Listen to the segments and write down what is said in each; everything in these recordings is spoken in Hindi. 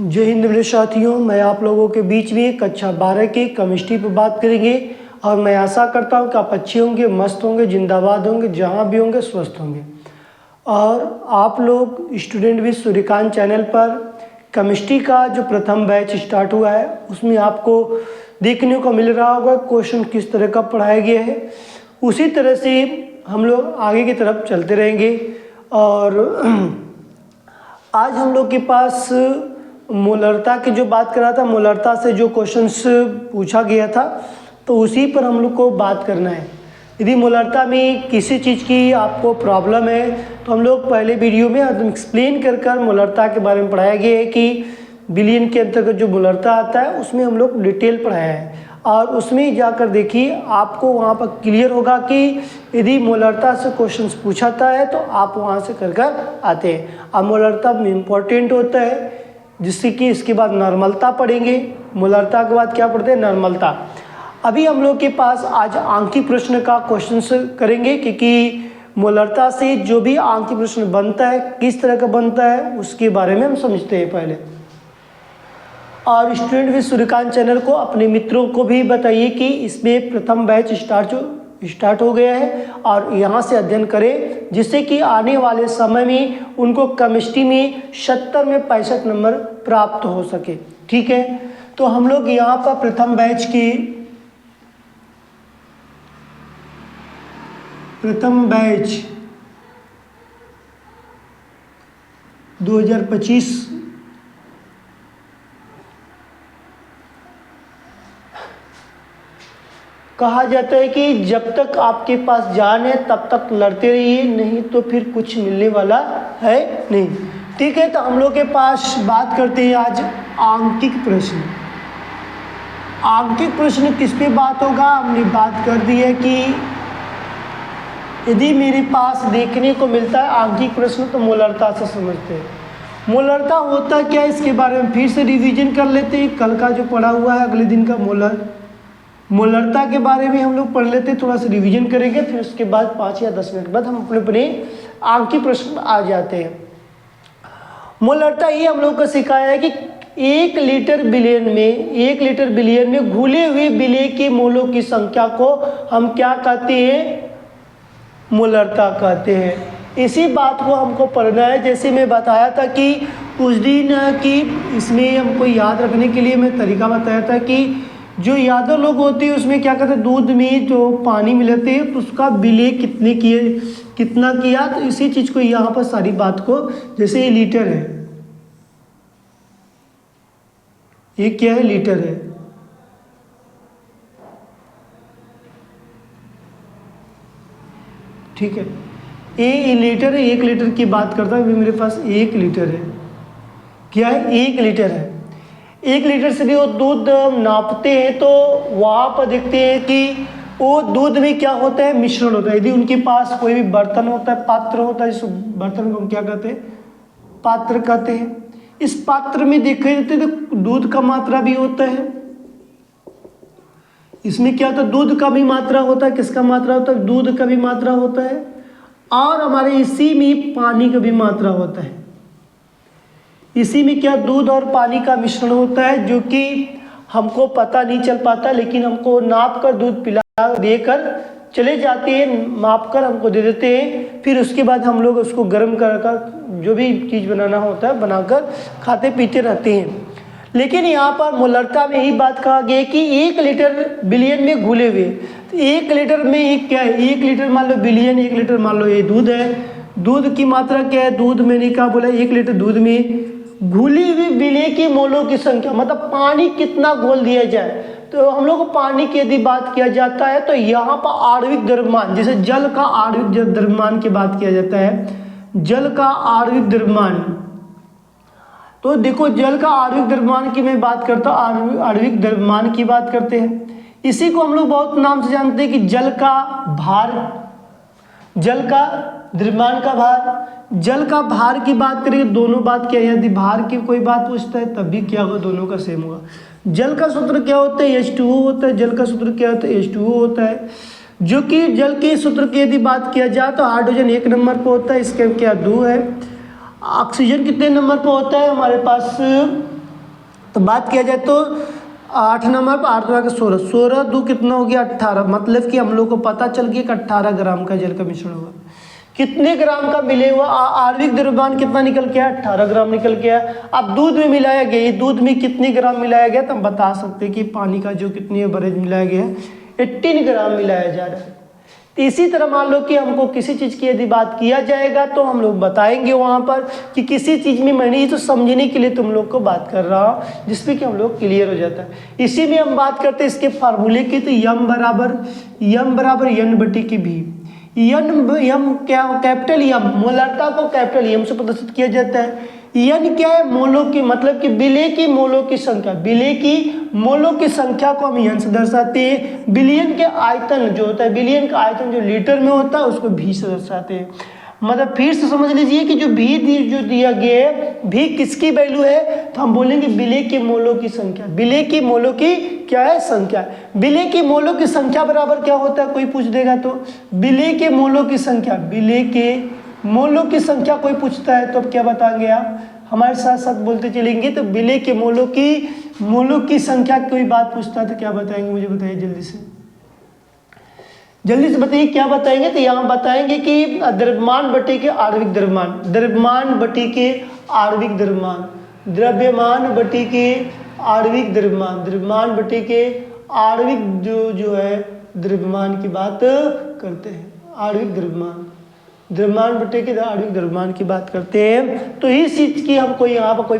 जय हिंद मेरे साथियों, मैं आप लोगों के बीच में कक्षा 12 की केमिस्ट्री पर बात करेंगे और मैं आशा करता हूं कि आप अच्छे होंगे, मस्त होंगे, जिंदाबाद होंगे, जहां भी होंगे स्वस्थ होंगे। और आप लोग स्टूडेंट विद सूर्यकांत चैनल पर केमिस्ट्री का जो प्रथम बैच स्टार्ट हुआ है उसमें आपको देखने को मिल रहा होगा क्वेश्चन किस तरह का पढ़ाया गया है। उसी तरह से हम लोग आगे की तरफ चलते रहेंगे। और आज हम लोग के पास मोलरता की जो बात कर रहा था, मोलरता से जो क्वेश्चंस पूछा गया था तो उसी पर हम लोग को बात करना है। यदि मोलरता में किसी चीज़ की आपको प्रॉब्लम है तो हम लोग पहले वीडियो में एक्सप्लेन कर मोलरता के बारे में पढ़ाया गया है कि बिलियन के अंतर्गत जो मोलरता आता है उसमें हम लोग डिटेल पढ़ाया है। और उसमें जाकर देखिए, आपको वहाँ पर क्लियर होगा कि यदि मोलरता से क्वेश्चंस पूछाता है तो आप वहाँ से कर आते हैं। अब मोलरता में इम्पोर्टेंट होता है, जिससे कि इसके बाद नॉर्मलता पढ़ेंगे। मोलरता के बाद क्या पढ़ते हैं? नॉर्मलता। अभी हम लोग के पास आज आंकिक प्रश्न का क्वेश्चंस करेंगे, क्योंकि मोलरता से जो भी आंकिक प्रश्न बनता है किस तरह का बनता है उसके बारे में हम समझते हैं पहले। और स्टूडेंट विद सूर्यकांत चैनल को अपने मित्रों को भी बताइए कि इसमें प्रथम बैच स्टार्ट हो गया है और यहाँ से अध्ययन करें, जिससे कि आने वाले समय में उनको केमिस्ट्री में 70 में 65 नंबर प्राप्त हो सके। ठीक है, तो हम लोग यहाँ पर प्रथम बैच 2025 कहा जाता है कि जब तक आपके पास जान है तब तक लड़ते रहिए, नहीं तो फिर कुछ मिलने वाला है नहीं। ठीक है, तो हम लोग के पास बात करते हैं आज आंकिक प्रश्न। आंकिक प्रश्न किस पे बात होगा? हमने बात कर दी है कि यदि मेरे पास देखने को मिलता है आंकिक प्रश्न तो मोलरता से समझते हैं। मोलरता होता क्या है इसके बारे में फिर से रिवीजन कर लेते हैं। कल का जो पढ़ा हुआ है अगले दिन का मोलरता के बारे में हम लोग पढ़ लेते हैं, थोड़ा सा रिवीजन करेंगे, फिर उसके बाद 5 या 10 मिनट बाद हम अपने आंकिक प्रश्न आ जाते हैं। मोलरता ये हम लोग को सिखाया है कि 1 लीटर बिलियन में घुले हुए विलेय के मोलों की संख्या को हम क्या कहते हैं? मोलरता कहते हैं। इसी बात को हमको पढ़ना है। जैसे मैं बताया था कि उस दिन कि इसमें हमको याद रखने के लिए मैं तरीका बताया था कि जो यादव लोग होते हैं उसमें क्या करते हैं, दूध में जो पानी मिलाते हैं तो उसका विलेय कितना किया, तो इसी चीज़ को यहाँ पर सारी बात को, जैसे ये लीटर है, ये क्या है? लीटर है। ठीक है, ये लीटर है। 1 लीटर की बात करता हूँ, मेरे पास 1 लीटर है। क्या है? 1 लीटर है। 1 लीटर से भी वो दूध नापते हैं तो वहाँ पर देखते हैं कि वो दूध में क्या होता है? मिश्रण होता है। यदि उनके पास कोई भी बर्तन होता है, पात्र होता है, इस बर्तन को हम क्या कहते हैं? पात्र कहते हैं। इस पात्र में देखे जाते हैं तो दूध का मात्रा भी होता है। इसमें क्या होता है? दूध का भी मात्रा होता है। किसका मात्रा होता है? दूध का भी मात्रा होता है। और हमारे इसी में पानी का भी मात्रा होता है। इसी में क्या? दूध और पानी का मिश्रण होता है, जो कि हमको पता नहीं चल पाता, लेकिन हमको नाप कर दूध पिला देकर चले जाते हैं, माप कर हमको दे देते हैं। फिर उसके बाद हम लोग उसको गर्म कर जो भी चीज़ बनाना होता है बनाकर खाते पीते रहते हैं। लेकिन यहाँ पर मोलरता में यही बात कहा गया कि 1 लीटर बिलियन में घुले हुए, तो 1 लीटर में एक क्या है? 1 लीटर मान लो बिलियन, 1 लीटर मान लो ये दूध है। दूध की मात्रा क्या है? दूध मैंने क्या बोला? 1 लीटर दूध में घुली हुई विलेय की मोलों की संख्या, मतलब पानी कितना घोल दिया जाए। तो हम लोग को पानी की यदि बात किया जाता है तो यहाँ पर आणविक द्रव्यमान, जैसे जल का आणविक द्रव्यमान की बात किया जाता है, जल का आणविक द्रव्यमान। तो देखो, जल का आणविक द्रव्यमान की मैं बात करता हूँ, आणविक द्रव्यमान की बात करते हैं। इसी को हम लोग बहुत नाम से जानते हैं कि जल का भार, जल का द्रव्यमान का भार। जल का भार की बात करेंगे, दोनों बात क्या है? यदि भार की कोई बात पूछता है तब भी क्या होगा? दोनों का सेम होगा। जल का सूत्र क्या होता है? H2O होता है। जल का सूत्र क्या होता है? H2O होता है। जो कि जल के सूत्र की यदि बात किया जाए तो हाइड्रोजन 1 नंबर पर होता है, इसके क्या 2 है। ऑक्सीजन कितने नंबर पर होता है? हमारे पास तो बात किया जाए तो 8 नंबर पर 8 का 16, 16 2 कितना हो गया 18, मतलब कि हम लोग को पता चल गया कि 18 ग्राम का जल का मिश्रण हुआ। कितने ग्राम का मिले हुआ आणविक द्रव्यमान कितना निकल के आया, 18 ग्राम निकल के आया। अब दूध में मिलाया गया, ये दूध में कितने ग्राम मिलाया गया, तो हम बता सकते हैं कि पानी का जो कितनी एवरेज मिलाया गया है 18 ग्राम मिलाया जा रहा है। तो इसी तरह मान लो कि हमको किसी चीज़ की यदि बात किया जाएगा तो हम लोग बताएंगे वहाँ पर कि किसी चीज़ में मैंने ये तो समझने के लिए तुम लोग को बात कर रहा हूँ, जिसपे कि हम लोग क्लियर हो जाता है। इसी में हम बात करते हैं इसके फार्मूले की, तो यम बराबर एन बटी की भी। यम क्या, कैपिटल यम, मोलारता को कैपिटल यम से प्रदर्शित किया जाता है। एन क्या है, मोलों की, मतलब कि विलेय की मोलों की संख्या, विलेय की मोलों की संख्या को हम एन से दर्शाते हैं। विलयन के आयतन जो होता है, विलयन का आयतन जो लीटर में होता है उसको भी से दर्शाते हैं। मतलब फिर से समझ लीजिए कि जो भी जो दिया गया है, भी किसकी वैल्यू है, तो हम बोलेंगे विलेय के मोलों की संख्या। विलेय की मोलों की क्या है, संख्या। विलेय की मोलों की संख्या बराबर क्या होता है, कोई पूछ देगा तो विलेय के मोलों की संख्या, विलेय के मोलों की संख्या कोई पूछता है तो अब क्या बताएंगे आप, हमारे साथ साथ बोलते चलेंगे। तो विलेय के मोलों की संख्या कोई बात पूछता है तो क्या बताएंगे, मुझे बताइए जल्दी से बताइए क्या बताएंगे। तो यहाँ बताएंगे कि द्रव्यमान बटे के आणविक द्रव्यमान, द्रव्यमान बटे के आणविक द्रव्यमान, द्रव्यमान बटे के आणविक द्रव्यमान, द्रव्यमान बटे के आणविक जो है द्रव्यमान की बात करते हैं, आणविक द्रव्यमान, द्रव्यमान बटे के आणविक द्रव्यमान की बात करते हैं। तो इस चीज की हमको यहाँ पर कोई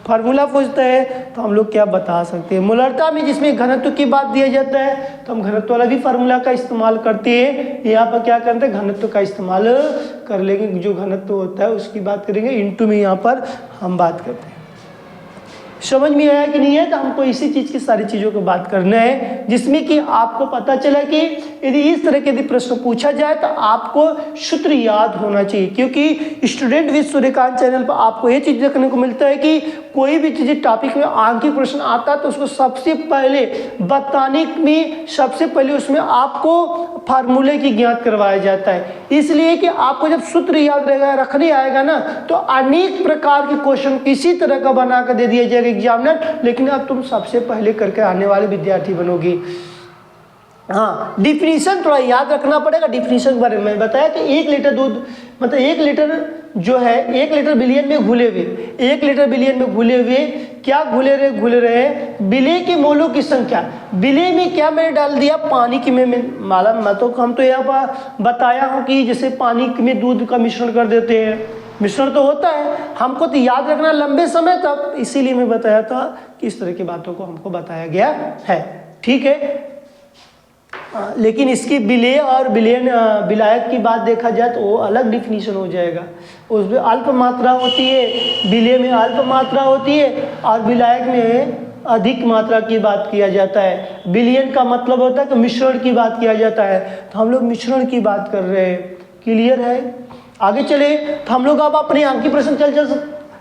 फार्मूला पूछता है तो हम लोग क्या बता सकते हैं। मोलारता में जिसमें घनत्व की बात दिया जाता है तो हम घनत्व वाला भी फार्मूला का इस्तेमाल करते हैं। यहाँ पर क्या करते हैं, घनत्व का इस्तेमाल कर लेंगे, जो घनत्व होता है उसकी बात करेंगे, इनटू में यहाँ पर हम बात करते हैं। समझ में आया कि नहीं है, तो हमको इसी चीज की सारी चीजों को बात करना है, जिसमें कि आपको पता चला कि यदि इस तरह के यदि प्रश्न पूछा जाए तो आपको सूत्र याद होना चाहिए। क्योंकि स्टूडेंट विद सूर्यकांत चैनल पर आपको ये चीज देखने को मिलता है कि कोई भी चीज टॉपिक में आंकिक प्रश्न आता है तो उसको सबसे पहले बताने में सबसे पहले उसमें आपको फार्मूले की ज्ञात करवाया जाता है। इसलिए कि आपको जब सूत्र याद रहेगा, रखने आएगा ना, तो अनेक प्रकार के क्वेश्चन किसी तरह का बना कर दे दिया जाएगा एग्जामिनर, लेकिन अब तुम सबसे पहले करके आने वाले विद्यार्थी बनोगे। हाँ, डिफिनीशन थोड़ा याद रखना पड़ेगा। डिफिनीशन के बारे में मैंने बताया कि 1 लीटर दूध, मतलब 1 लीटर जो है 1 लीटर बिलियन में घुले हुए, 1 लीटर बिलियन में घुले हुए क्या घुले रहे विलेय के मोलों की संख्या। विलेय में क्या मैंने डाल दिया, पानी की में माला, हम तो यहाँ पर बताया हूँ कि जैसे पानी में दूध का मिश्रण कर देते हैं, मिश्रण तो होता है, हमको तो याद रखना लंबे समय तक, इसीलिए मैं बताया था कि इस तरह की बातों को हमको बताया गया है। ठीक है, लेकिन इसकी विलेय और विलायक की बात देखा जाए तो वो अलग डिफिनीशन हो जाएगा। उसमें अल्प मात्रा होती है, विलेय में अल्प मात्रा होती है और विलायक में अधिक मात्रा की बात किया जाता है। विलयन का मतलब होता है कि मिश्रण की बात किया जाता है, तो हम लोग मिश्रण की बात कर रहे हैं। क्लियर है, आगे चले तो हम लोग अब अपने आंकी प्रश्न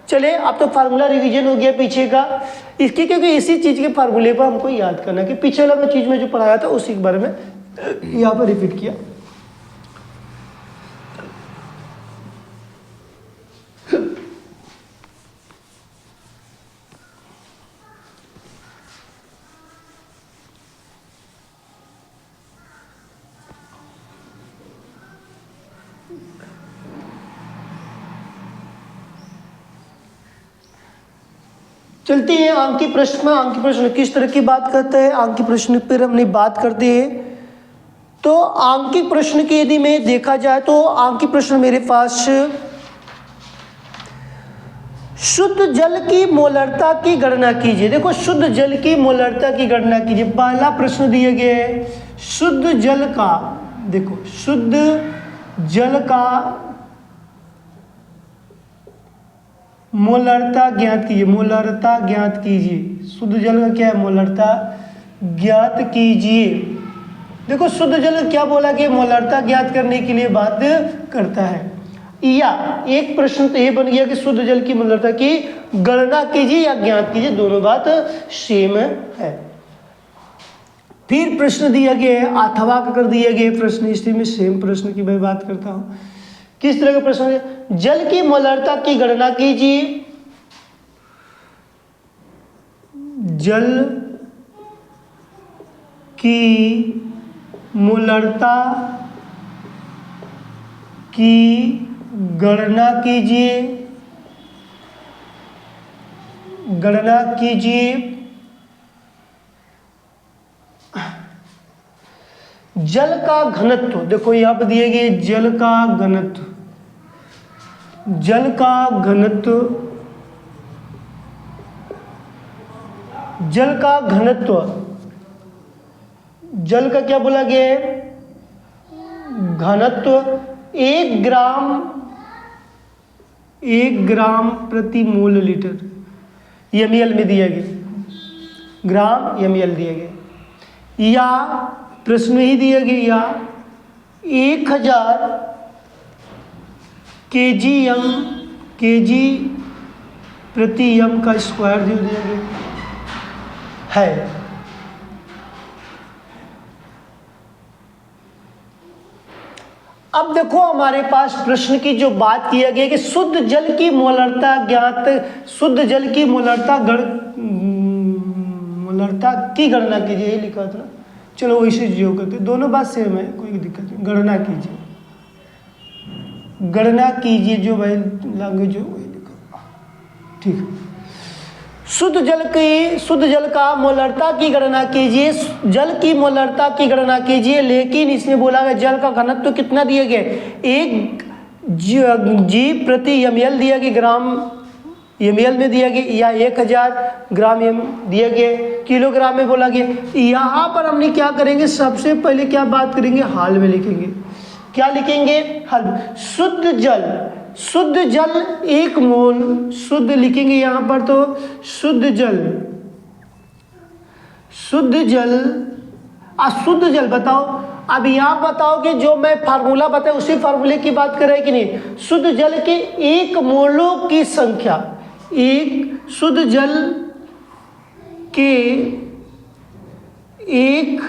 चले। अब तो फार्मूला रिवीजन हो गया पीछे का इसकी, क्योंकि इसी चीज़ के फार्मूले पर हमको याद करना कि पिछले वाला चीज़ में जो पढ़ाया था उसी के बारे में यहाँ पर रिपीट किया। चलते हैं आंकी प्रश्न में। आंकी प्रश्न किस तरह की बात करते हैं, आंकी प्रश्न पर हमने बात करते हैं। तो आंकिक प्रश्न की यदि में देखा जाए तो आंकिक प्रश्न मेरे पास शुद्ध जल की मोलरता की गणना कीजिए। देखो, शुद्ध जल की मोलरता की गणना कीजिए। पहला प्रश्न दिया गया है शुद्ध जल का, देखो शुद्ध जल का मोलरता ज्ञात कीजिए, मोलरता ज्ञात कीजिए। शुद्ध जल का क्या है, मोलरता ज्ञात कीजिए। देखो, शुद्ध जल क्या बोला कि मोलरता ज्ञात करने के लिए बात करता है। या एक प्रश्न तो ये बन गया कि शुद्ध जल की मोलरता की गणना कीजिए या ज्ञात कीजिए, दोनों बात सेम है। फिर प्रश्न दिया गया है अथवा कर दिया गया प्रश्न, इसलिए मैं सेम प्रश्न की मैं बात करता हूँ। किस तरह का प्रश्न है, जल की मोलरता की गणना कीजिए। जल की मोलरता की गणना कीजिए, गणना कीजिए। जल का घनत्व, देखो यहाँ पर दिए गए जल का घनत्व, जल का घनत्व, जल का घनत्व, जल का क्या बोला गया है? घनत्व 1 ग्राम प्रति मोल लीटर, ml में दिया गया, ग्राम ml दिया गया, या प्रश्न ही दिया गया 1000 केजी प्रति m का स्क्वायर दिया गया है। अब देखो हमारे पास प्रश्न की जो बात किया गया कि शुद्ध जल की मोलरता ज्ञात, शुद्ध जल की मोलरता मोलरता की गणना कीजिए, ये लिखा था ना। चलो वैसे जो करते, दोनों बात सेम है, कोई दिक्कत नहीं। गणना कीजिए, गणना कीजिए, जो भाई लैंग्वेज हो वही लिखा, ठीक है। शुद्ध जल का मोलरता की गणना कीजिए, जल की मोलरता की गणना कीजिए, लेकिन इसमें बोला गया जल का घनत्व कितना दिया गया, 1 जी प्रति ml दिया गया, ग्राम ml में दिया गया, या 1000 ग्राम m दिया गया, किलोग्राम में बोला गया। यहाँ पर हमने क्या करेंगे, सबसे पहले क्या बात करेंगे, हाल में लिखेंगे। क्या लिखेंगे, हाल। शुद्ध जल 1 मोल, शुद्ध लिखेंगे यहाँ पर, तो शुद्ध जल, अशुद्ध जल बताओ। अब यहाँ बताओ कि जो मैं फार्मूला बताया उसी फार्मूले की बात कर रहे हैं कि नहीं। शुद्ध जल के 1 मोलों की संख्या, एक शुद्ध जल के 1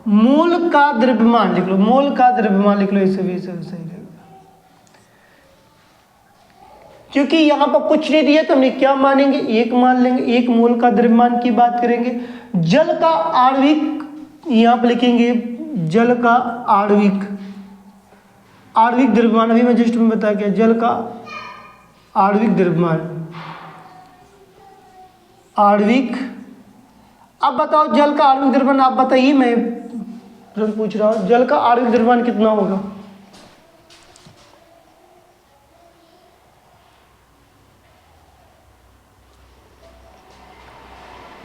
मोल का द्रव्यमान लिख लो, मोल का द्रव्यमान लिख लो, इसे भी सही रहेगा। क्योंकि यहां पर कुछ नहीं दिया तो हमने क्या मानेंगे, 1 मान लेंगे। 1 मोल का द्रव्यमान की बात करेंगे। जल का आणविक, यहां पर लिखेंगे जल का आणविक द्रव्यमान, अभी मैं जस्ट में बताया क्या, जल का आणविक द्रव्यमान, आणविक। अब बताओ जल का आणविक द्रव्यमान, आप बताइए, मैं तुरंत पूछ रहा हूं, जल का आणविक द्रव्यमान कितना होगा।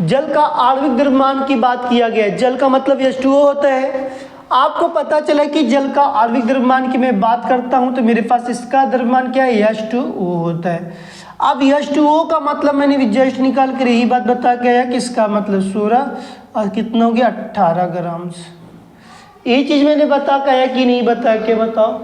जल का आणविक द्रव्यमान की बात किया गया है। जल का मतलब H2O होता है। आपको पता चला कि जल का आणविक द्रव्यमान की मैं बात करता हूं तो मेरे पास इसका द्रव्यमान क्या है, H2O होता है। अब H2O का मतलब मैंने जस्ट निकाल कर यही बात बता के आया कि इसका मतलब 16 और कितना हो गया 18 ग्राम। ये चीज मैंने बता के आया कि नहीं बता के, बताओ।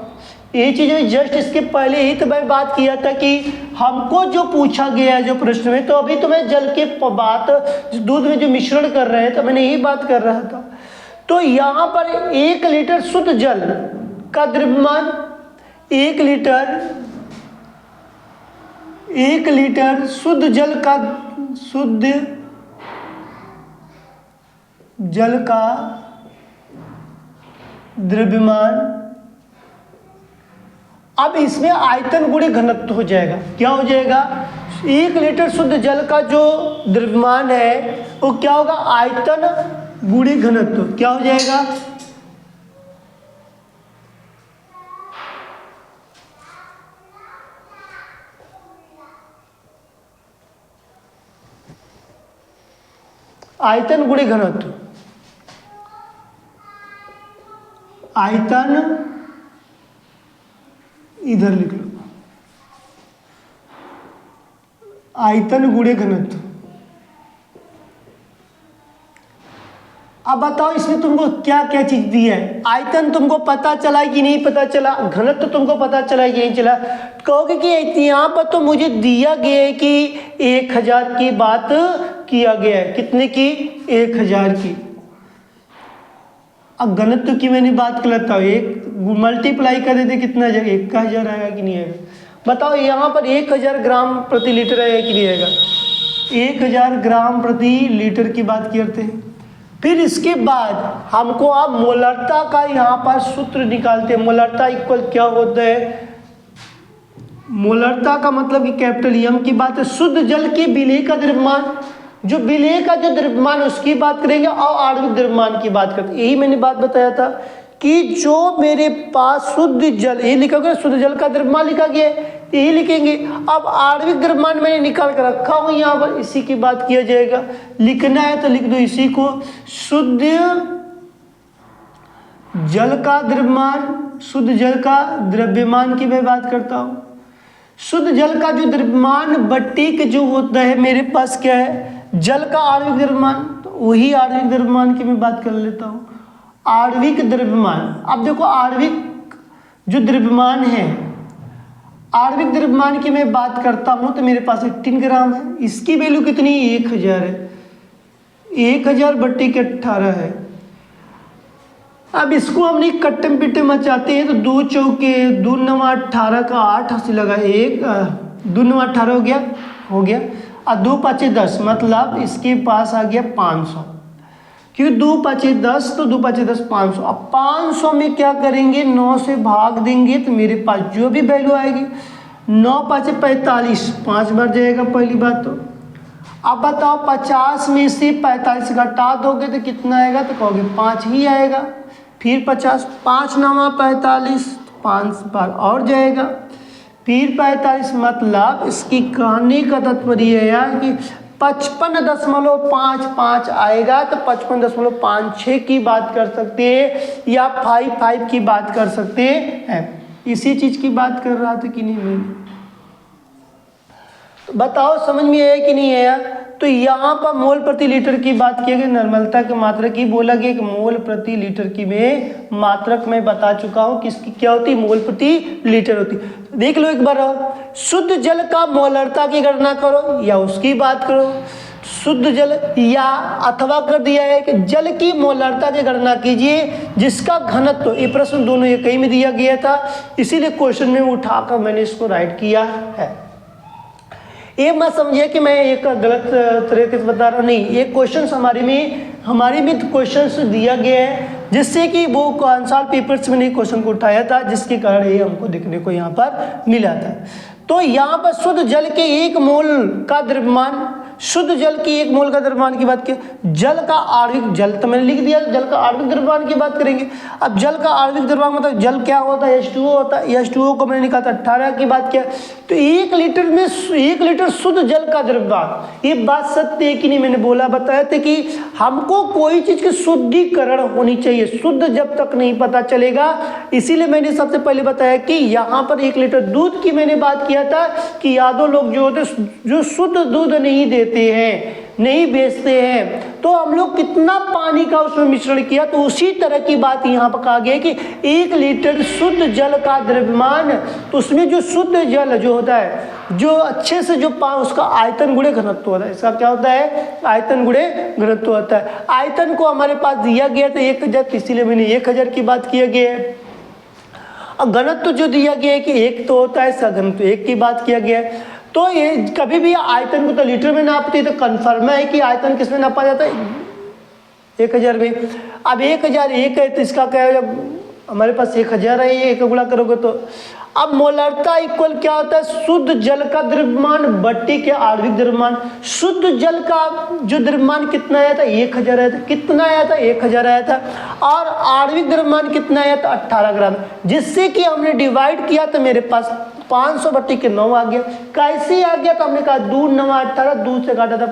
ये चीज में जस्ट इसके पहले ही तो मैं बात किया था कि हमको जो पूछा गया है जो प्रश्न में, तो अभी तो मैं जल के बात, दूध में जो मिश्रण कर रहे हैं तो मैंने यही बात कर रहा था। तो यहाँ पर 1 लीटर शुद्ध जल का द्रव्यमान, 1 लीटर शुद्ध जल का द्रव्यमान। अब इसमें आयतन गुणे घनत्व हो जाएगा। क्या हो जाएगा, 1 लीटर शुद्ध जल का जो द्रव्यमान है वो क्या होगा, आयतन गुणे घनत्व। क्या हो जाएगा, आयतन गुणे घनत्व। आयतन इधर लिख लो, आयतन गुणे घनत्व। अब बताओ इसमें तुमको क्या क्या चीज दी है। आयतन तुमको पता चला कि नहीं पता चला, घनत्व तुमको पता चला कि नहीं चला। कहोगे कि यहाँ पर तो मुझे दिया गया है कि 1000 की बात किया गया है। कितने की, 1000 की। अब घनत्व की मैंने बात कर लेता हूँ, 1 मल्टीप्लाई कर देते कितना जाएगा, 1000 आएगा कि नहीं आएगा। बताओ यहाँ पर 1000 ग्राम प्रति लीटर आएगा कि नहीं आएगा। 1000 ग्राम प्रति लीटर की बात करते हैं। फिर इसके बाद हमको आप मोलरता का यहाँ पर सूत्र निकालते हैं। मोलरता इक्वल क्या होता है? मोलरता का मतलब कि कैपिटल एम की बात है। शुद्ध जल के विलेय का द्रव्यमान, जो विलेय का जो द्रव्यमान उसकी बात करेंगे और आणविक द्रव्यमान की बात करते हैं। यही मैंने बात बताया था कि जो मेरे पास शुद्ध जल, ये लिखा गया शुद्ध जल का द्रव्यमान लिखा गया है, यही लिखेंगे। अब आणविक द्रव्यमान मैंने निकाल कर रखा हूँ यहाँ पर, इसी की बात किया जाएगा। लिखना है तो लिख दो इसी को, शुद्ध जल का द्रव्यमान, शुद्ध जल का द्रव्यमान की मैं बात करता हूँ। शुद्ध जल का जो द्रव्यमान बट्टी के जो होता है मेरे पास क्या है? जल का आणविक द्रव्यमान, तो वही आणविक द्रव्यमान की मैं बात कर लेता हूँ। आणविक द्रव्यमान, अब देखो आणविक जो द्रव्यमान है, आणविक द्रव्यमान की मैं बात करता हूँ तो मेरे पास 18 ग्राम है। इसकी वैल्यू कितनी? 1000 है। 1000 बट्टी के 18 है। अब इसको हमने कट्टम पिट्टे मचाते हैं तो 2 चौके 2 9 18 का 8 हंसी लगा, 1 2 9 18 हो गया और 2 5 10, मतलब इसके पास आ गया 500, क्योंकि 2 5 10 तो 2 5 10 500। अब 500 में क्या करेंगे? 9 से भाग देंगे तो मेरे पास जो भी वैल्यू आएगी 9 5 45, 5 बार जाएगा पहली बात तो। अब बताओ 50 में से 45 घटा दोगे तो कितना आएगा? तो कहोगे 5 ही आएगा। फिर 50, 5 9 45, 5 बार और जाएगा, फिर 45, मतलब इसकी कहने का तात्पर्य है यार कि 55.55 आएगा तो 55.56 की बात कर सकते हैं या 55 की बात कर सकते हैं। इसी चीज की बात कर रहा था कि नहीं मैं? तो बताओ समझ में आया कि नहीं आया? तो यहाँ पर मोल प्रति लीटर की बात की गई, निर्मलता की मात्रा की बोला गया कि मोल प्रति लीटर की में मात्रक मैं बता चुका हूँ किसकी क्या होती है? मोल प्रति लीटर होती। देख लो एक बार और, शुद्ध जल का मोलरता की गणना करो या उसकी बात करो। शुद्ध जल या अथवा कर दिया है कि जल की मोलरता की गणना कीजिए जिसका घनत्व, ये प्रश्न दोनों एक ही में दिया गया था, इसीलिए क्वेश्चन में उठाकर मैंने इसको राइट किया है। ये मत समझिए कि मैं एक गलत तरीके से बता रहा हूँ, नहीं, ये क्वेश्चन हमारे में क्वेश्चन दिया गया है जिससे कि वो आंसर पेपर्स में नहीं क्वेश्चन को उठाया था, जिसके कारण ये हमको देखने को यहाँ पर मिला था। तो यहाँ पर शुद्ध जल के 1 मोल का द्रव्यमान, शुद्ध जल की 1 मोल का द्रव्यमान की बात की, जल का आणविक, जल तो मैंने लिख दिया, जल का आणविक द्रव्यमान की बात करेंगे। अब जल का आणविक द्रव्यमान मतलब जल क्या होता है? H2O होता है। H2O को मैंने निकाला 18 की बात किया, तो 1 लीटर में 1 लीटर शुद्ध जल का द्रव्यमान, ये बात सत्य है कि नहीं? मैंने बोला बताया था कि हमको कोई चीज की शुद्धिकरण होनी चाहिए, शुद्ध जब तक नहीं पता चलेगा, इसीलिए मैंने सबसे पहले बताया कि यहाँ पर 1 लीटर दूध की मैंने बात किया था कि यादव लोग जो होते जो शुद्ध दूध नहीं देते हैं, नहीं बेचते हैं, तो हम लोग कितना पानी का उसमें मिश्रण किया, तो उसी तरह की बात यहाँ पर कहा गया कि 1 लीटर शुद्ध जल का द्रव्यमान, तो उसमें जो शुद्ध जल जो होता है, जो अच्छे से जो उसका आयतन गुणे घनत्व होता है, इसका क्या होता है? आयतन गुणे घनत्व होता है। आयतन को हमारे पास दिया गया था 1000, इसीलिए मैंने 1000 की बात किया गया है। अब घनत्व जो दिया गया है कि 1 तो होता है, सघनत्व 1 की बात किया गया है। तो ये कभी भी आयतन को तो लीटर में नापते हैं, तो कन्फर्म है कि आयतन किस में नापा जाता है? 1000 में। अब 1001 है तो इसका क्या है? जब हमारे पास 1000 है, ये 1 गुणा करोगे तो अब मोलरता इक्वल क्या होता है? शुद्ध जल का द्रव्यमान बट्टी के आणविक द्रव्यमान। शुद्ध जल का जो द्रव्यमान कितना आया था? 1000 आया था। कितना आया था? 1000 आया था। और आणविक द्रव्यमान कितना आया था? 18 ग्राम, जिससे कि हमने डिवाइड किया तो मेरे पास 500 बट्टी के 9 आ गया। कैसे आ गया? तो हमने कहा 2 9 18, 2 से काटा था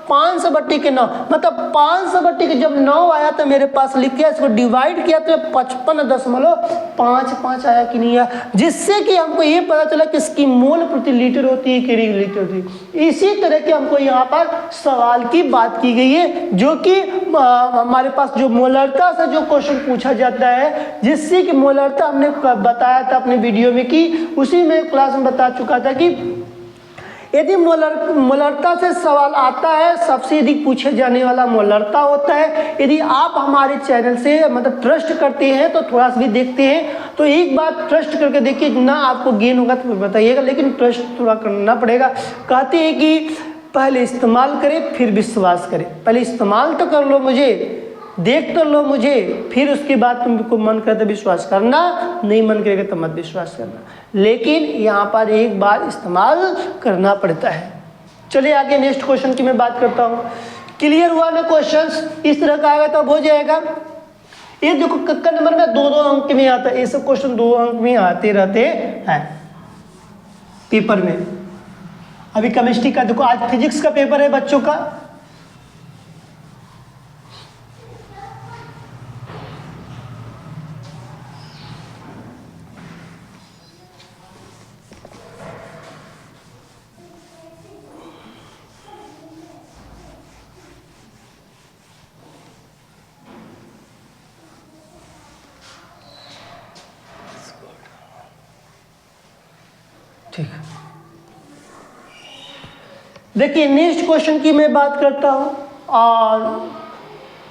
500 बट्टी के 9, मतलब 500 बट्टी के जब 9 आया तो मेरे पास लिख के इसको डिवाइड किया तो 55.55 आया कि नहीं आया, जिससे कि हमको ये पता चला कि इसकी मोल प्रति लीटर होती है कि लीटर होती है। इसी तरह के हमको यहाँ पर सवाल की बात की गई है, जो कि हमारे पास जो मोलरता से जो क्वेश्चन पूछा जाता है, जिससे कि मोलरता हमने बताया था अपने वीडियो में कि उसी में क्लास में बता चुका था कि यदि मोलरता से सवाल आता है, सबसे अधिक पूछे जाने वाला मोलरता होता है। यदि आप हमारे चैनल से मतलब ट्रस्ट करते हैं तो थोड़ा सा भी देखते हैं, तो एक बार ट्रस्ट करके देखिए, ना आपको गेन होगा तो बताइएगा, लेकिन ट्रस्ट थोड़ा करना पड़ेगा। कहते हैं कि पहले इस्तेमाल करें फिर विश्वास करें। पहले इस्तेमाल तो कर लो, मुझे देख तो लो मुझे, फिर उसके बाद तुमको मन करता विश्वास करना, नहीं मन करेगा तो मत विश्वास करना, लेकिन यहाँ पर एक बार इस्तेमाल करना पड़ता है। चलिए आगे नेक्स्ट क्वेश्चन की मैं बात करता हूँ। क्लियर हुआ ना? क्वेश्चंस इस तरह का आएगा तो अब हो जाएगा। ये देखो कक्का नंबर में 2-2 अंक में आता है, ये सब क्वेश्चन 2 अंक में आते रहते हैं पेपर में। अभी केमिस्ट्री का देखो, आज फिजिक्स का पेपर है बच्चों का, ठीक है। देखिए नेक्स्ट क्वेश्चन की मैं बात करता हूँ, और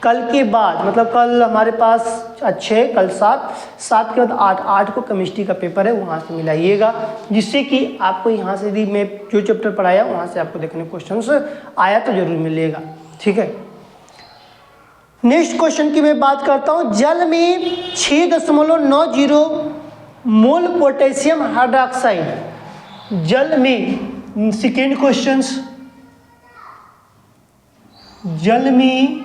कल के बाद मतलब कल हमारे पास 6, कल 7 के बाद 8 को केमिस्ट्री का पेपर है, वहाँ से मिलाइएगा, जिससे कि आपको यहाँ से भी मैं जो चैप्टर पढ़ाया वहाँ से आपको देखने क्वेश्चंस आया तो जरूर मिलेगा। ठीक है, नेक्स्ट क्वेश्चन की मैं बात करता हूँ। जल में 6.90 मोल पोटेशियम हाइड्रोक्साइड, जल में, सेकेंड क्वेश्चन, जल में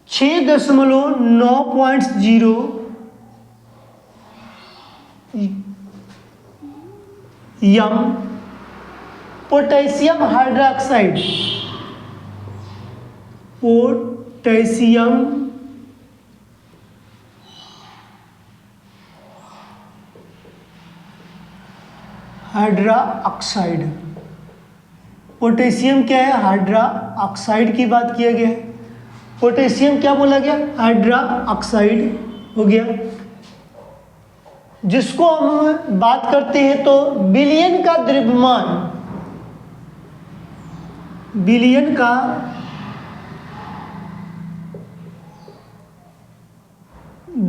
6.90 यम potassium hydroxide, potassium hydra oxide, potassium क्या है? हाइड्रा ऑक्साइड की बात किया गया है। पोटेशियम क्या बोला गया? हाइड्रा ऑक्साइड हो गया, जिसको हम बात करते हैं तो विलयन का द्रव्यमान, विलयन का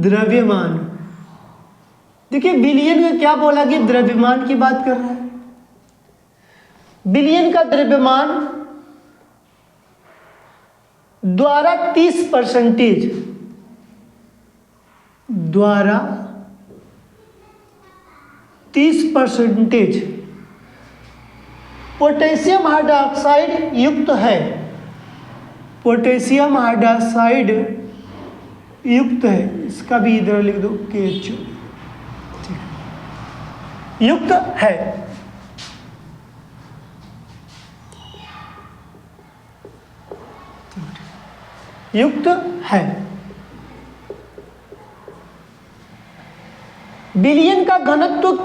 द्रव्यमान। देखिए विलयन का क्या बोला गया? द्रव्यमान की बात कर रहा है। विलयन का द्रव्यमान द्वारा 30%, द्वारा 30% पोटेशियम हाइड्रोक्साइड युक्त है, पोटेशियम हाइड्रोक्साइड युक्त है। इसका भी इधर लिख दो KH, युक्त है। युक्त है। विलयन का घनत्व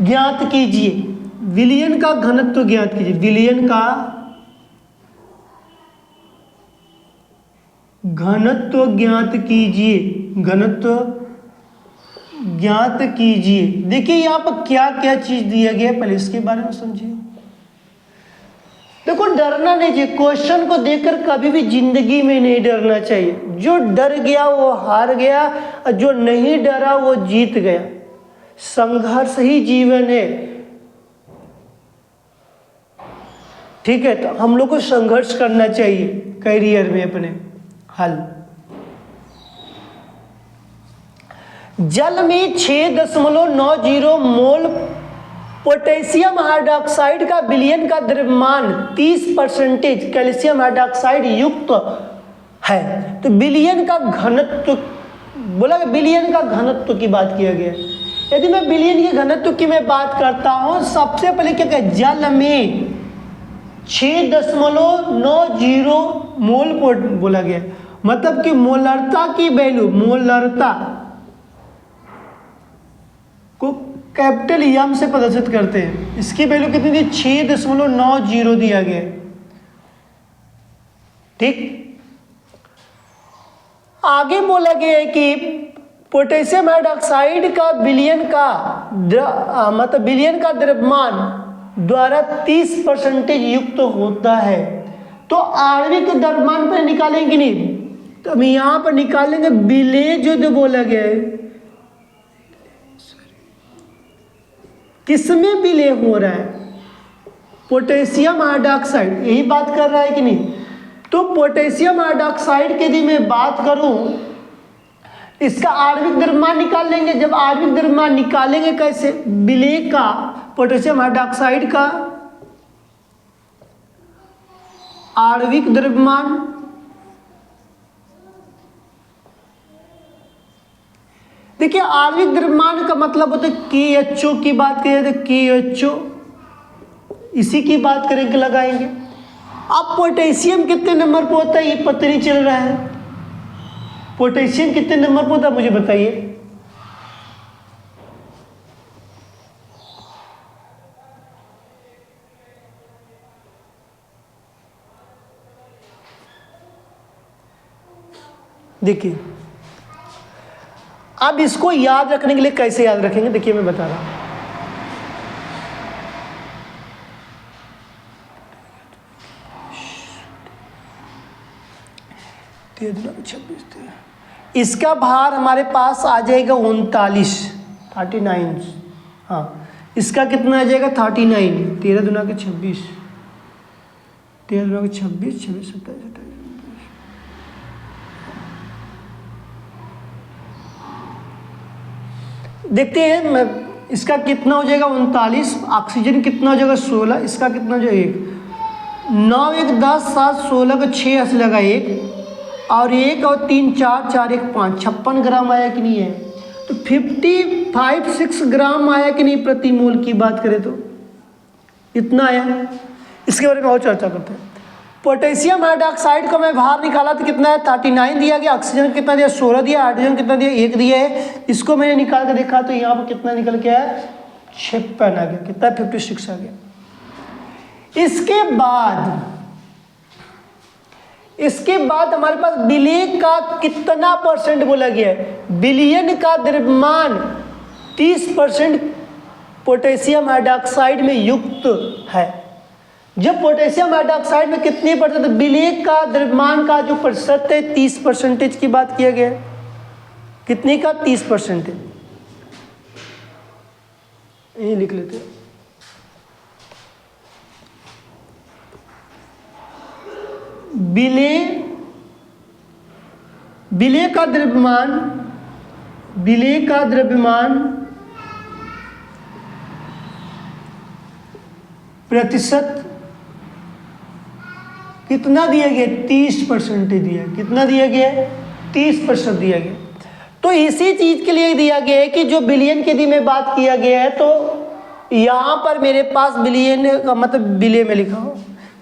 ज्ञात कीजिए, विलयन का घनत्व ज्ञात कीजिए, विलयन का घनत्व ज्ञात कीजिए, घनत्व ज्ञात कीजिए। देखिए यहाँ पर क्या क्या चीज दिया गया है, पहले इसके बारे में समझिए। देखो डरना नहीं चाहिए, क्वेश्चन को देखकर कभी भी जिंदगी में नहीं डरना चाहिए। जो डर गया वो हार गया, और जो नहीं डरा वो जीत गया। संघर्ष ही जीवन है, ठीक है। तो हम लोग को संघर्ष करना चाहिए करियर में अपने। हल, जल में 6.90 मोल पोटेशियम हाइड्रोक्साइड का विलयन का द्रव्यमान 30% कैल्शियम हाइड्रोक्साइड युक्त है। तो विलयन का घनत्व बोला, विलयन का घनत्व की बात किया गया। यदि मैं विलयन के घनत्व की मैं बात करता हूं, सबसे पहले क्या कहें? जल में 6.90 मोल बोला गया, मतलब कि मोलरता की वैल्यू, मोलरता को कैपिटल एम से प्रदर्शित करते हैं। इसकी वैल्यू कितनी थी? 6.90 दिया गया, ठीक। आगे बोला गया है कि पोटेशियम हाइड्रोक्साइड का विलयन का मतलब विलयन का द्रव्यमान द्वारा 30% युक्त होता है। तो आणविक द्रव्यमान पर निकालेंगे नहीं, तो हम यहां पर निकालेंगे विलय जो बोला गया है, किसमें विलय हो रहा है? पोटेशियम हाइड्रोक्साइड, यही बात कर रहा है कि नहीं। तो पोटेशियम हाइड्रोक्साइड की यदि मैं बात करूं, इसका आणविक द्रव्यमान निकाल लेंगे। जब आणविक द्रव्यमान निकालेंगे कैसे, विलेय का पोटेशियम हाइड्रोक्साइड का आणविक द्रव्यमान देखिए, आणविक द्रव्यमान का मतलब होता है KHO की बात करें तो KHO, इसी की बात करेंगे लगाएंगे। अब पोटेशियम कितने नंबर पर होता है ये पता नहीं चल रहा है। पोटेशियम कितने नंबर पर होता है मुझे बताइए। देखिए, अब इसको याद रखने के लिए कैसे याद रखेंगे, देखिए मैं बता रहा हूं। इसका भार हमारे पास आ जाएगा 39, हाँ। इसका कितना आ जाएगा 39, 13 दूना के 26, 13 दूना के 26, 26 27 28। देखते हैं मैं, इसका कितना हो जाएगा 39, ऑक्सीजन कितना हो जाएगा 16, इसका कितना हो जाएगा 1, 9 1 10 7 16 का 6 ऐसे लगा 1 और 1 और 3 4 4 1 5, 56 ग्राम आया कि नहीं है। तो 55-6 ग्राम आया कि नहीं प्रति मोल की बात करें तो इतना आया। इसके बारे में और चर्चा करते हैं। पोटेशियम हाइड्रोक्साइड को मैं बाहर निकाला तो कितना है 39 दिया गया, ऑक्सीजन कितना दिया 16 दिया, हाइड्रोजन कितना दिया 1 दिया है। इसको मैंने निकाल के देखा तो यहाँ पर कितना निकल के आया 56 आ गया, कितना 56 आ गया। इसके बाद हमारे पास विलेय का कितना परसेंट बोला गया है। विलयन का द्रव्यमान 30% पोटेशियम हाइड्रोक्साइड में युक्त है। जब पोटेशियम हाइड्रोक्साइड में कितने परसेंट, विलेय का द्रव्यमान का जो प्रतिशत है 30% की बात किया गया है। कितने का 30%, यही लिख लेते हैं। विलेय का द्रव्यमान प्रतिशत कितना दिया गया 30% दिया। कितना दिया गया 30% दिया गया। तो इसी चीज के लिए दिया गया है कि जो बिलियन की यदि में बात किया गया है तो यहां पर मेरे पास बिलियन का मतलब विलेय में लिखा हो,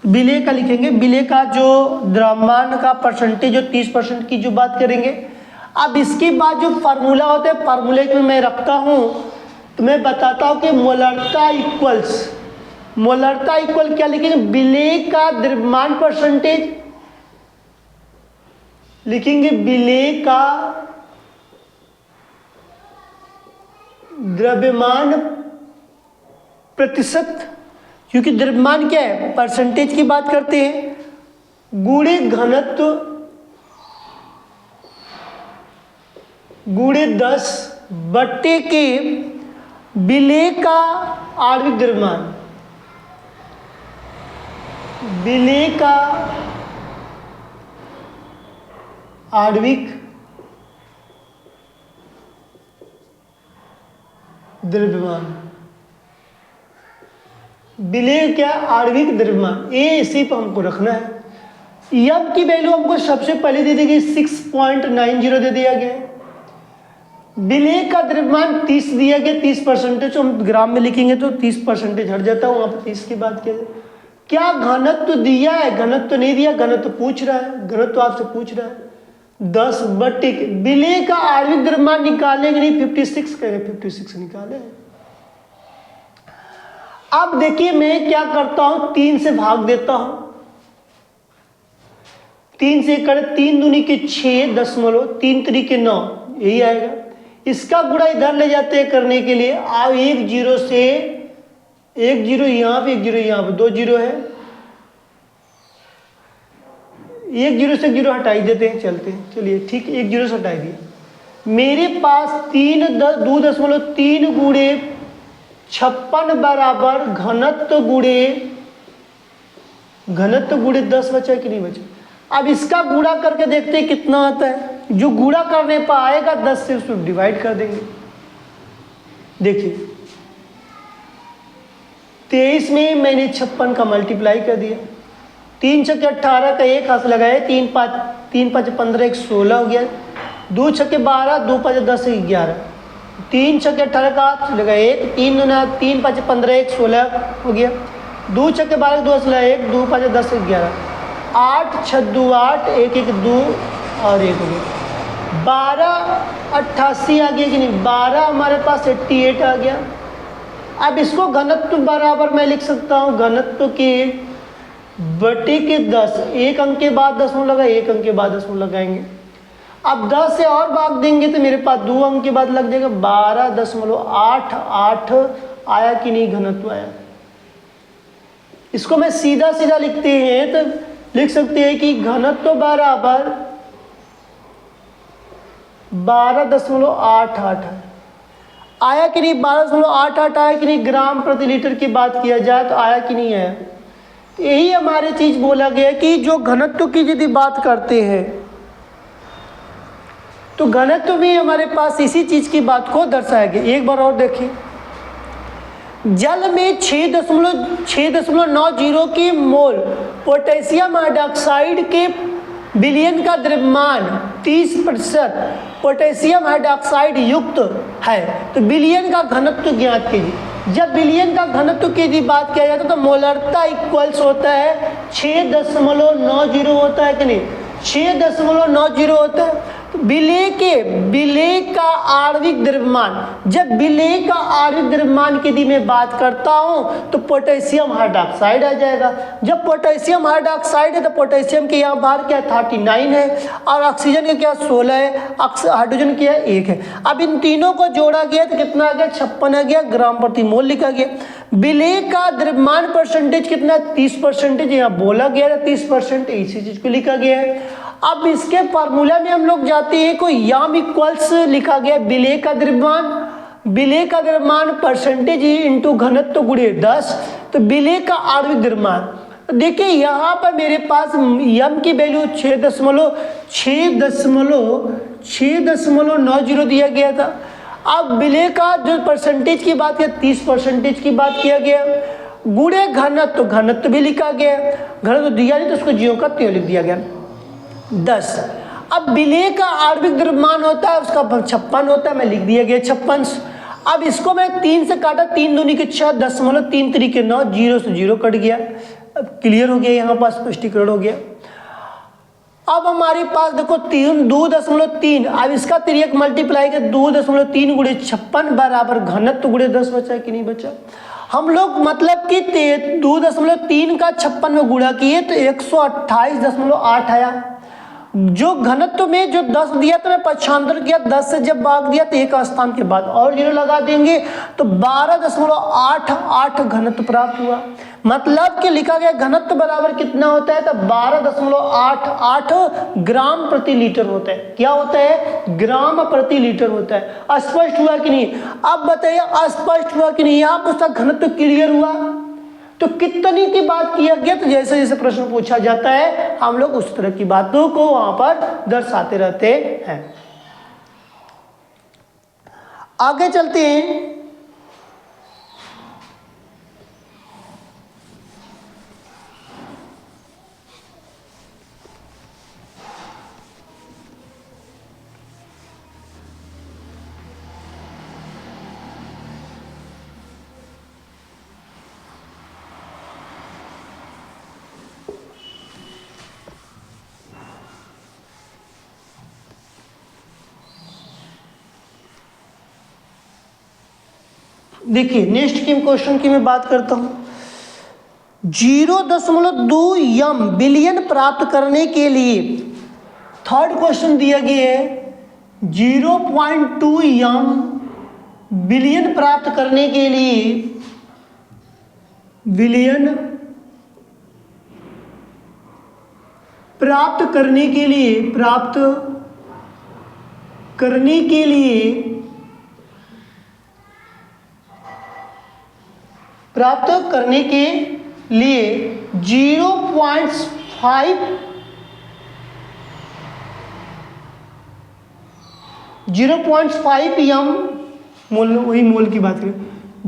विलेय का लिखेंगे। विलेय का जो द्रव्यमान का परसेंटेज जो 30% की जो बात करेंगे। अब इसके बाद जो फार्मूला होता है, फार्मूले में मैं रखता हूं तो मैं बताता हूं कि मोलरता इक्वल क्या लिखेंगे, विलेय का द्रव्यमान परसेंटेज लिखेंगे, विलेय का द्रव्यमान प्रतिशत, क्योंकि द्रव्यमान क्या है परसेंटेज की बात करते हैं, गुणे घनत्व गुणे 10 बट्टे के विलेय का आणविक द्रव्यमान। विलेय का आणविक द्रव्यमान, विलेय क्या आणविक द्रव्यमान, ये इसी पर हमको रखना है। यम की वैल्यू हमको सबसे पहले दे दी गई 6.90 दे दिया गया। विलेय का द्रव्यमान 30 दिया गया, 30%। हम ग्राम में लिखेंगे तो 30% हट जाता है, वहां पर 30 की बात किया जाए। क्या घनत्व दिया है, घनत्व नहीं दिया, घनत्व पूछ रहा है, घनत्व आपसे पूछ रहा है 10 बट्टे के विलेय का आणविक द्रव्यमान निकालेंगे नहीं 56 करेंगे, 56 निकाले। अब देखिए मैं क्या करता हूं, 3 से भाग देता हूं, 3 से करे 3 दूनी के 6 दशमलव 3 तरीके 9, यही आएगा। इसका गुणा इधर ले जाते हैं करने के लिए। आप 1 0 से 1 0 यहां पे 1 0 यहां पे 2 0 है, 1 0 से 0 हटाई देते हैं, चलते हैं। चलिए ठीक, 1 0 से हटाई दिया। मेरे पास 2.3 गुणे 56 बराबर घनत्व गुणे घनत्व गुणे 10 बचा कि नहीं बचा। अब इसका गुणा करके देखते हैं कितना आता है। जो गुणा करने पर आएगा 10 से उसको डिवाइड कर देंगे। देखिए 23 में मैंने 56 का मल्टीप्लाई कर दिया, 3 छक्के 18 का एक हाथ लगाए, 3 5 15 1 16 हो गया, 2 छक्के 12 2 5 10 11, 3 छक्के 18 का हाथ लगाए, 3 5 15 1 16 हो गया, 2 छक्के 12 2 16 1 2 5 10 11, 8 6 2 8 1 1 2 और 1 हो गया, 12 88 आ गया कि नहीं, 12 हमारे पास 88 आ गया। अब इसको घनत्व बराबर मैं लिख सकता हूँ घनत्व के बटे के 10, एक अंक के बाद दशमलव लगा, एक अंक के बाद दशमलव लगाएंगे। अब 10 से और भाग देंगे तो मेरे पास 2 अंक के बाद लग जाएगा, 12.88 आया कि नहीं, घनत्व आया। इसको मैं सीधा सीधा लिखते हैं तो लिख सकते हैं कि घनत्व बराबर 12.88 है। आया कि नहीं, 12.88 आया कि नहीं, ग्राम प्रति लीटर की बात किया जाए तो आया कि नहीं आया। यही हमारे चीज बोला गया कि जो घनत्व की यदि बात करते हैं तो घनत्व में हमारे पास इसी चीज की बात को दर्शाया गया। एक बार और देखिए, जल में 6.90 के मोल पोटेशियम हाइड्रोक्साइड के विलयन का द्रव्यमान 30% पोटेशियम हाइड्रोक्साइड युक्त है तो विलयन का घनत्व ज्ञात कीजिए। जब विलयन का घनत्व की यदि बात किया जाता है तो मोलरता इक्वल्स होता है 6.90 होता है कि नहीं, 6.90 होता है। तो विलेय का आणविक द्रव्यमान, जब विलेय का आणविक द्रव्यमान की यदि मैं बात करता हूं तो पोटेशियम हाइड्रोक्साइड आ जाएगा। जब पोटेशियम हाइड्रोक्साइड है तो पोटेशियम के यहाँ बार क्या 39 है और ऑक्सीजन का क्या 16 है, हाइड्रोजन क्या 1 है। अब इन तीनों को जोड़ा गया तो कितना आ गया, 56 आ गया, ग्राम प्रति मोल लिखा गया। विलेय का द्रव्यमान परसेंटेज कितना, 30%, यहाँ बोला गया था 30%, इसी चीज को लिखा गया है। अब इसके फार्मूला में हम लोग जाते हैं, कोई याम इक्वल्स लिखा गया विलेय का द्रव्यमान परसेंटेज इंटू घनत्व गुणे 10, तो विलेय का आणविक द्रव्यमान। देखिए यहाँ पर मेरे पास यम की वैल्यू 6.90 दिया गया था। अब विलेय का जो परसेंटेज की बात किया 30% की बात किया गया, गुणे घनत्व भी लिखा गया, घनत्व दिया नहीं तो उसको ज्यों का त्यों लिख दिया गया 10। अब विलेय का आणविक द्रव्यमान होता है उसका 56 होता है, मैं लिख दिया गया 56। अब इसको मैं 3 से काटा, 3 दूनी के 6, 10.3 तरीके 9, 0 से 0 कट गया। अब क्लियर हो गया, यहाँ पास स्पष्टीकरण हो गया। अब हमारे पास देखो 2.3, अब इसका तिर्यक मल्टीप्लाई कर 2.3 गुणे 56 बराबर घनत्व गुणे 10 बचा कि नहीं बचा। हम लोग मतलब कि 2.3 का 56 में गुणा किए तो 128.8 आया। जो घनत्व में जो 10 दिया तो मैं पक्षांतर किया, 10 से जब भाग दिया तो एक स्थान के बाद और 0 लगा देंगे तो 12.88 घनत्व प्राप्त हुआ। मतलब कि लिखा गया घनत्व बराबर कितना होता है तो 12.88 ग्राम प्रति लीटर होता है। क्या होता है, ग्राम प्रति लीटर होता है। स्पष्ट हुआ कि नहीं। अब बताइए स्पष्ट हुआ कि नहीं, यहाँ पर उसका घनत्व क्लियर हुआ तो कितनी की बात किया गया। तो जैसे जैसे प्रश्न पूछा जाता है हम लोग उस तरह की बातों को वहां पर दर्शाते रहते हैं। आगे चलते हैं। देखिए नेक्स्ट की क्वेश्चन की मैं बात करता हूं। 0.2 यम बिलियन प्राप्त करने के लिए, थर्ड क्वेश्चन दिया गया है 0.2 यम बिलियन प्राप्त करने के लिए, बिलियन प्राप्त करने के लिए लिए 0.5 यम मोल, वही मोल की बात करें,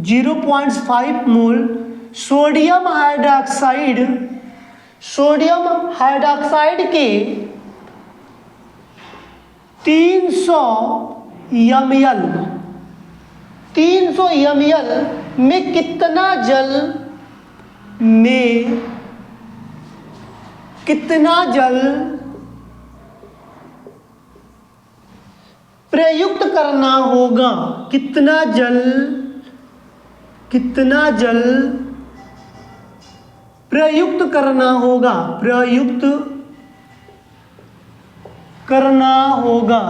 0.5 मोल सोडियम हाइड्रॉक्साइड के 300 ml में कितना जल प्रयुक्त करना होगा, कितना जल प्रयुक्त करना होगा।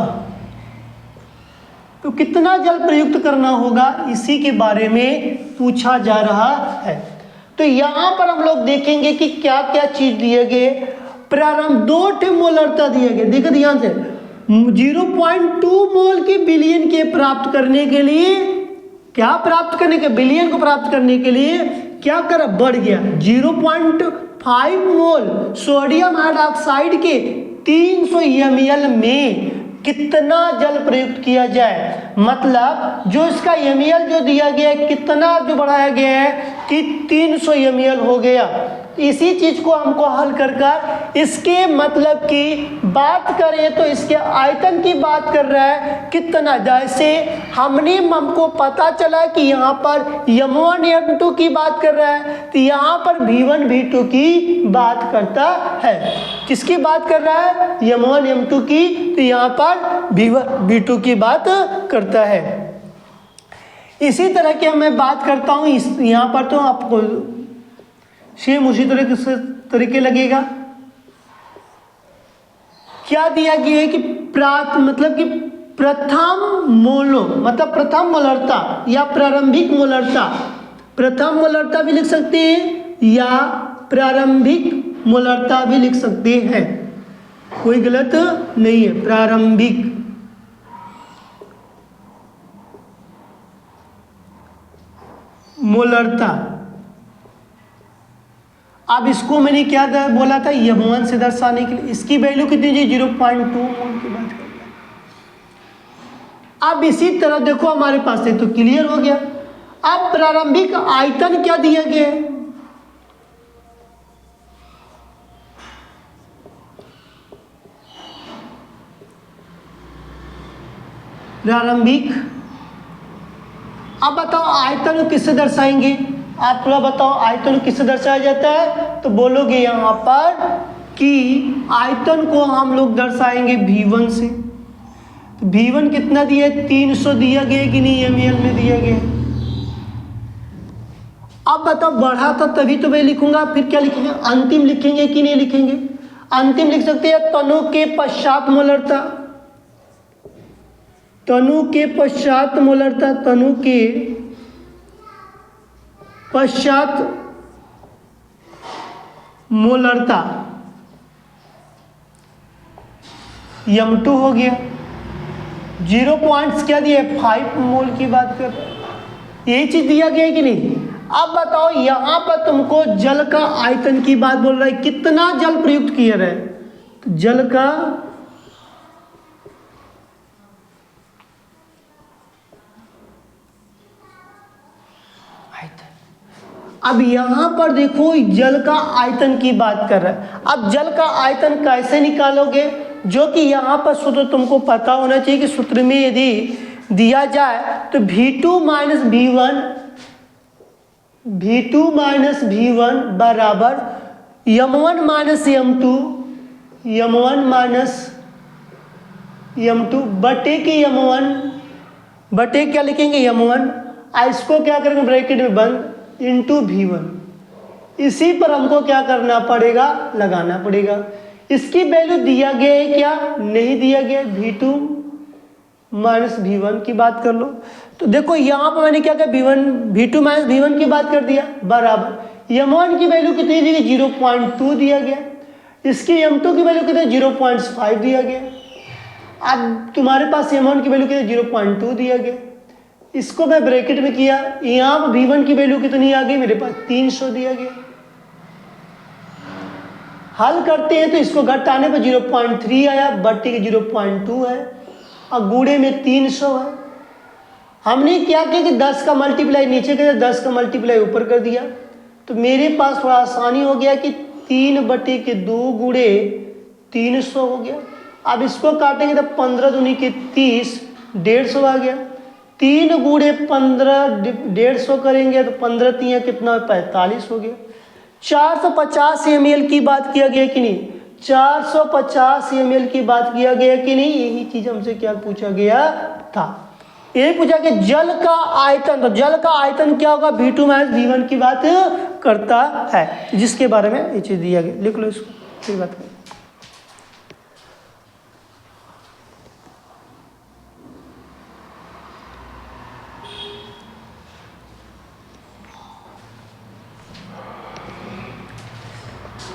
तो कितना जल प्रयुक्त करना होगा, इसी के बारे में पूछा जा रहा है। तो यहां पर हम लोग देखेंगे कि क्या क्या चीज दिए गए। प्रारंभ 2 मोलरता दिए गए, देखो ध्यान से, 0.2 मोल की बिलियन के प्राप्त करने के लिए, बिलियन को प्राप्त करने के लिए क्या करा, बढ़ गया। 0.5 मोल सोडियम हाइड्रॉक्साइड के 300 ml में कितना जल प्रयुक्त किया जाए, मतलब जो इसका ml जो दिया गया है, कितना जो बढ़ाया गया है कि 300 ml हो गया। इसी चीज को हमको हल कर इसके मतलब की बात करें तो इसके आयतन की बात कर रहा है कितना, जैसे हमको पता चला कि यहाँ पर m1 m2 की बात कर रहा है, तो यहाँ पर v1 v2 की बात करता है। किसकी बात कर रहा है, m1 m2 की, तो यहाँ पर v1 v2 की बात करता है। इसी तरह की मैं बात करता हूँ, यहाँ पर तो आपको सेम उसी तरीके लगेगा। क्या दिया गया है कि मतलब कि प्रथम मोलरता या प्रारंभिक मोलरता, प्रथम मोलरता भी लिख सकते हैं या प्रारंभिक मोलरता भी लिख सकते हैं, कोई गलत नहीं है। प्रारंभिक मोलरता, अब इसको मैंने क्या बोला था, m1 से दर्शाने के लिए। इसकी वैल्यू कितनी जी, 0.2 मोल की बात करते हैं। अब इसी तरह देखो हमारे पास है, तो क्लियर हो गया। अब प्रारंभिक आयतन क्या दिया गया है, प्रारंभिक, अब बताओ आयतन को किससे दर्शाएंगे, आप थोड़ा बताओ आयतन किससे दर्शाया जाता है, तो बोलोगे यहाँ पर कि आयतन को हम लोग दर्शाएंगे v1 से। तो v1 कितना दिया है, 300 दिया गया कि नहीं, ml में दिया गया। अब बताओ बढ़ा था तभी तो मैं लिखूंगा, फिर क्या लिखेंगे, अंतिम लिखेंगे कि नहीं लिखेंगे, अंतिम लिख सकते हैं। तनु के पश्चात मोलरता, तनु के पश्चात मोलरता, तनु के पश्चात मोलरता m2 हो गया। 0 पॉइंट्स क्या दिया, 5 मोल की बात कर, यही चीज दिया गया है कि नहीं। अब बताओ यहां पर तुमको जल का आयतन की बात बोल रहा है, कितना जल प्रयुक्त किया रहा है, तो जल का अब यहां पर देखो जल का आयतन की बात कर रहा है। अब जल का आयतन कैसे निकालोगे, जो कि यहां पर सूत्र तुमको पता होना चाहिए कि सूत्र में यदि दिया जाए तो v2 माइनस v1 बराबर m1 माइनस m2 बटे के m1 बटे क्या लिखेंगे m1, इसको क्या करेंगे ब्रैकेट में बंद इंटू v1। इसी पर हमको क्या करना पड़ेगा, लगाना पड़ेगा। इसकी वैल्यू दिया गया है क्या, नहीं दिया गया, v2 माइनस v1 की बात कर लो। तो देखो यहाँ पर मैंने क्या किया, v2 माइनस v1 की बात कर दिया, बराबर m1 की वैल्यू कितनी दी गई, 0.2 दिया गया। इसकी m2 की वैल्यू कितनी, 0.5 दिया गया। अब तुम्हारे पास m1 की वैल्यू कितनी, 0.2 दिया गया। इसको मैं ब्रैकेट में किया, यहाँ v1 की वैल्यू कितनी आ गई मेरे पास, 300 दिया गया। हल करते हैं तो इसको घटाने पर 0.3 आया, बट्टे के 0.2 है और गुणे में 300 है। हमने क्या किया कि 10 का मल्टीप्लाई नीचे कर दिया, 10 का मल्टीप्लाई ऊपर कर दिया। तो मेरे पास थोड़ा आसानी हो गया कि 3/2 गुणे 300 हो गया। अब इसको काटेंगे तो 15 दूनी के 30, 150 आ गया। 3 गुणे 15 150 करेंगे तो 15 3 कितना 45 हो गया। 450 ml की बात किया गया कि नहीं, 450 ml की बात किया गया कि नहीं, यही चीज हमसे क्या पूछा गया था, ये पूछा कि जल का आयतन, तो जल का आयतन क्या होगा, V2 - V1 की बात करता है, जिसके बारे में ये चीज दिया गया। लिख लो इसको, फिर बात करें।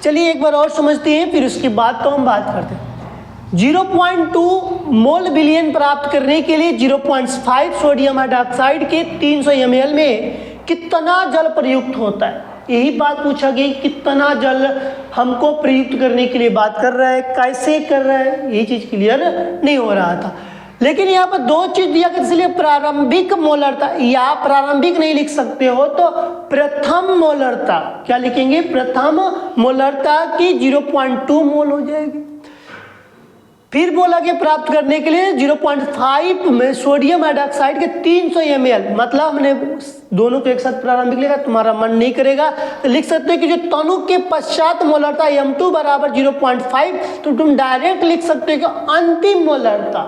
चलिए एक बार और समझते हैं, फिर उसके बाद तो हम बात करते हैं। 0.2 मोल बिलियन प्राप्त करने के लिए 0.5 सोडियम हाइड्रोक्साइड के 300 ml में कितना जल प्रयुक्त होता है, यही बात पूछा गया। कितना जल हमको प्रयुक्त करने के लिए बात कर रहा है, कैसे कर रहा है, यही चीज क्लियर नहीं हो रहा था। लेकिन यहाँ पर दो चीज दिया गया, इसलिए प्रारंभिक मोलरता, या प्रारंभिक नहीं लिख सकते हो तो प्रथम मोलरता, क्या लिखेंगे, प्रथम मोलरता की 0.2 मोल हो जाएगी। फिर बोला कि प्राप्त करने के लिए 0.5 में सोडियम हाइड्रोक्साइड के 300 ml, मतलब हमने दोनों को एक साथ प्रारंभिक लिखा, तुम्हारा मन नहीं करेगा तो लिख सकते हैं कि जो तनु के पश्चात मोलरता M2 बराबर 0.5, तो तुम डायरेक्ट लिख सकते हो कि अंतिम मोलरता,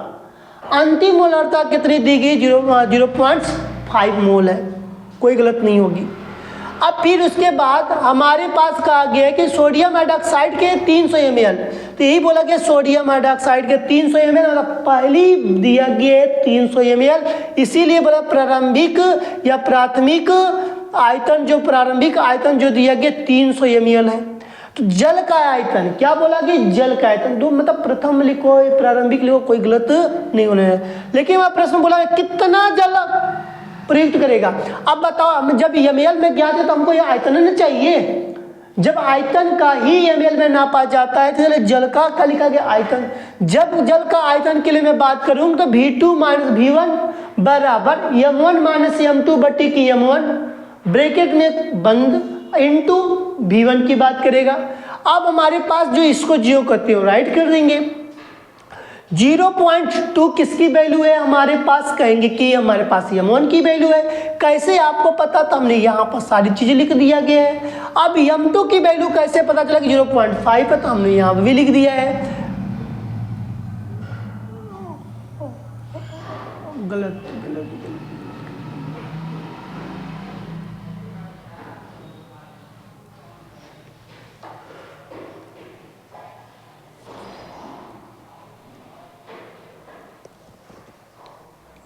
अंतिम मोलरता कितनी दी गई, 0.5 मोल है, कोई गलत नहीं होगी। अब फिर उसके बाद हमारे पास कहा गया है कि सोडियम हाइड्रोक्साइड के 300 ml, तो यही बोला कि सोडियम हाइड्रोक्साइड के 300 ml, मतलब पहली दिया गया है 300 ml, इसीलिए बोला प्रारंभिक या प्राथमिक आयतन, जो प्रारंभिक आयतन जो दिया गया 300 ml है। तो जल का आयतन क्या बोला कि जल का आयतन, दो मतलब प्रथम लिखो प्रारंभिक लिखो, कोई गलत नहीं होना है। लेकिन वह प्रश्न बोला कितना जल प्रयुक्त करेगा। अब बताओ, हम जब ml में ज्ञात है तो हमको यह आयतन न चाहिए, जब आयतन का ही ml में नापा जाता है तो जल का क्या लिखा गया, आयतन। जब जल का आयतन के लिए मैं बात करूं तो V2 - V1 बराबर M1 - M2 बट्टी की M1 ब्रैकेट में बंद इंटू V1 की बात करेगा। अब हमारे पास जो इसको जीरो करते हो राइट कर देंगे। 0.2 किसकी वैल्यू है हमारे पास, कहेंगे कि हमारे पास M1 की वैल्यू है। कैसे आपको पता, तो हमने यहाँ पर सारी चीजें लिख दिया गया है। अब M2 की वैल्यू कैसे पता चला कि 0.5 है, तो हमने यहाँ पर भी लिख दिया है। गलत गलत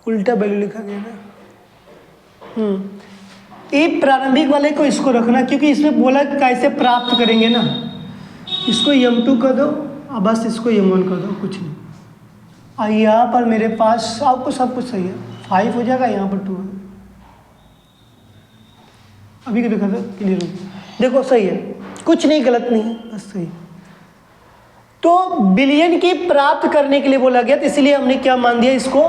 उल्टा वैल्यू लिखा गया ना। ये प्रारंभिक वाले को इसको रखना, क्योंकि इसमें बोला कैसे प्राप्त करेंगे ना, इसको M2 कर दो और बस इसको M1 कर दो, कुछ नहीं। और यहाँ पर मेरे पास आपको सब कुछ सही है, 5 हो जाएगा, यहाँ पर 2 है। अभी के देखा था क्लियर हो गया, देखो सही है, कुछ नहीं गलत नहीं है, बस सही। तो बिलियन की प्राप्त करने के लिए बोला गया, तो इसलिए हमने क्या मान दिया इसको,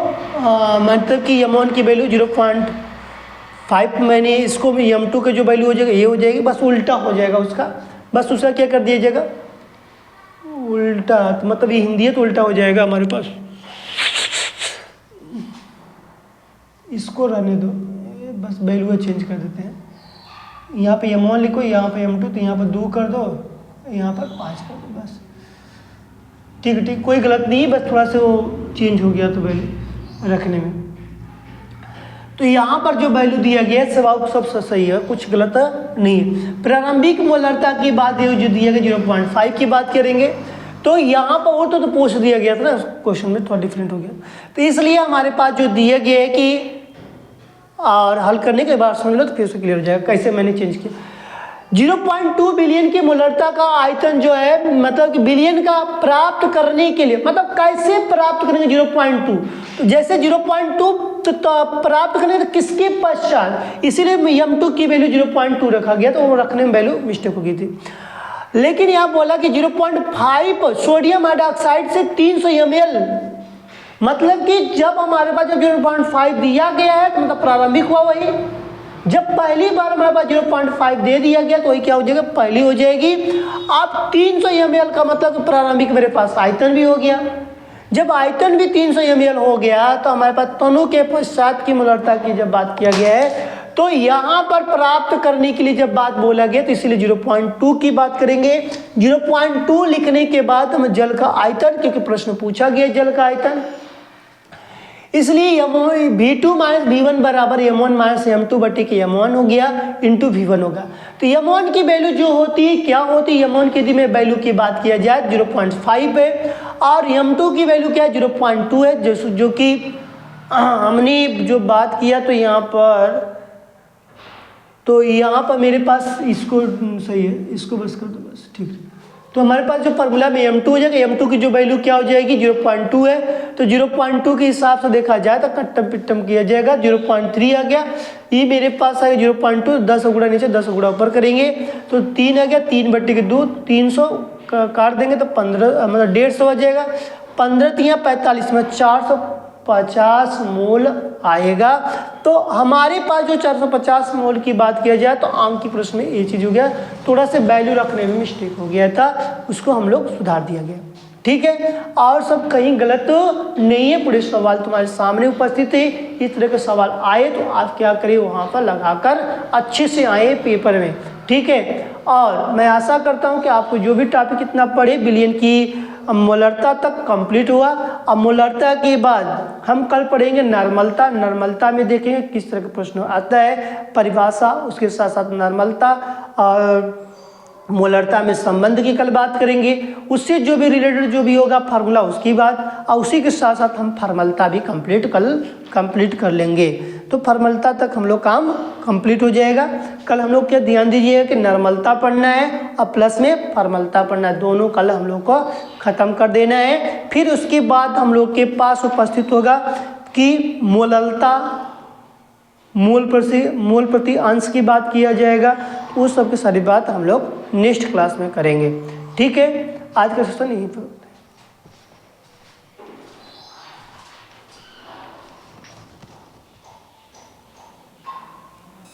मतलब कि M1 की वैल्यू 0.5, मैंने इसको भी M2 के जो वैल्यू हो जाएगा ये हो जाएगी, बस उल्टा हो जाएगा उसका, बस उसका क्या कर दिया जाएगा उल्टा, तो मतलब ये हिंदी है तो उल्टा हो जाएगा हमारे पास। इसको रहने दो, बस वैल्यू चेंज कर देते हैं। यहाँ पे M1 लिखो, यहाँ पे M2, तो यहाँ पर 2 कर दो, यहाँ पर 5 कर दो, बस ठीक है, ठीक, कोई गलत नहीं, बस थोड़ा सा वो चेंज हो गया तो वैल्यू रखने में। तो यहाँ पर जो वैल्यू दिया गया है सब सही है, कुछ गलत नहीं है। प्रारंभिक मोलरता की बात जो दिया गया 0.5 की बात करेंगे, तो यहाँ पर वो तो पूछ दिया गया था ना क्वेश्चन में, थोड़ा डिफरेंट हो गया, तो इसलिए हमारे पास जो दिया गया है कि, और हल करने के बाद समझ लो तो फिर से क्लियर हो जाएगा कैसे मैंने चेंज किया। 0.2 बिलियन की मोलरता का आयतन जो है, मतलब कि बिलियन का प्राप्त करने के लिए, मतलब कैसे प्राप्त करेंगे 0.2, तो जैसे 0.2 तो प्राप्त करने तो किसके पश्चात, इसीलिए M2 की वैल्यू 0.2 रखा गया, तो वो रखने में वैल्यू मिस्टेक हो गई थी। लेकिन यहाँ बोला कि 0.5 सोडियम हाइड्रोक्साइड से 300 ml, मतलब कि जब हमारे पास जब 0.5 दिया गया है तो मतलब प्रारंभिक हुआ वही, जब पहली बार हमारे पास 0.5 दे दिया गया तो वही क्या हो जाएगा, पहली हो जाएगी। अब 300 ml का मतलब प्रारंभिक मेरे पास आयतन भी हो गया। जब आयतन भी 300 ml हो गया तो हमारे पास तनु के पश्चात की मोलरता की जब बात किया गया है तो यहाँ पर प्राप्त करने के लिए जब बात बोला गया तो इसीलिए 0.2 की बात करेंगे। 0.2 लिखने के बाद हम जल का आयतन, क्योंकि प्रश्न पूछा गया जल का आयतन, इसलिए V2 माइनस V1 बराबर M1 माइनस M2 बटे के M1 हो गया इंटू V1 होगा। तो M1 की वैल्यू जो होती है क्या होती है, M1 की यदि मैं वैल्यू की बात किया जाए 0.5 है और M2 की वैल्यू क्या है 0.2 है, जो कि हमने जो बात किया तो यहाँ पर मेरे पास इसको सही है, इसको बस कर दो बस, ठीक है। तो हमारे पास जो फार्मूला में M2 हो जाएगा, M2 की जो वैल्यू क्या हो जाएगी 0.2 है, तो 0.2 के हिसाब से देखा जाए तो कट्टम पिट्टम किया जाएगा, 0.3 आ गया, ये मेरे पास आएगा 0.2, 10 गुणा नीचे 10 गुणा ऊपर करेंगे तो 3 आ गया, 3 बट्टे के 2, 300 काट देंगे तो 15 मतलब 150 आ जाएगा, 15 3 45 में 450 मोल आएगा। तो हमारे पास जो 450 मोल की बात किया जाए तो अंक की प्रश्न में ये चीज़ हो गया, थोड़ा सा वैल्यू रखने में मिस्टेक हो गया था, उसको हम लोग सुधार दिया गया, ठीक है। और सब कहीं गलत नहीं है, पूरे सवाल तुम्हारे सामने उपस्थित है। इस तरह के सवाल आए तो आप क्या करें, वहाँ पर लगाकर अच्छे से आए पेपर में, ठीक है। और मैं आशा करता हूँ कि आपको जो भी टॉपिक इतना पढ़े विलयन की मोलरता तक कंप्लीट हुआ। अब मोलरता के बाद हम कल पढ़ेंगे नॉर्मलता। नॉर्मलता में देखेंगे किस तरह का प्रश्न आता है, परिभाषा, उसके साथ साथ नॉर्मलता और मोलरता में संबंध की कल बात करेंगे, उससे जो भी रिलेटेड जो भी होगा फार्मूला उसकी बात, और उसी के साथ साथ हम फार्मलता भी कंप्लीट कर लेंगे। तो फार्मलता तक हम लोग काम कंप्लीट हो जाएगा। कल हम लोग क्या ध्यान दीजिएगा कि नॉर्मलता पढ़ना है और प्लस में फार्मलता पढ़ना है, दोनों कल हम लोग को ख़त्म कर देना है। फिर उसके बाद हम लोग के पास उपस्थित होगा कि मोलरता, मूल प्रति अंश की बात किया जाएगा, उस सब की सारी बात हम लोग नेक्स्ट क्लास में करेंगे, ठीक है। आज का सेशन यहीं पर।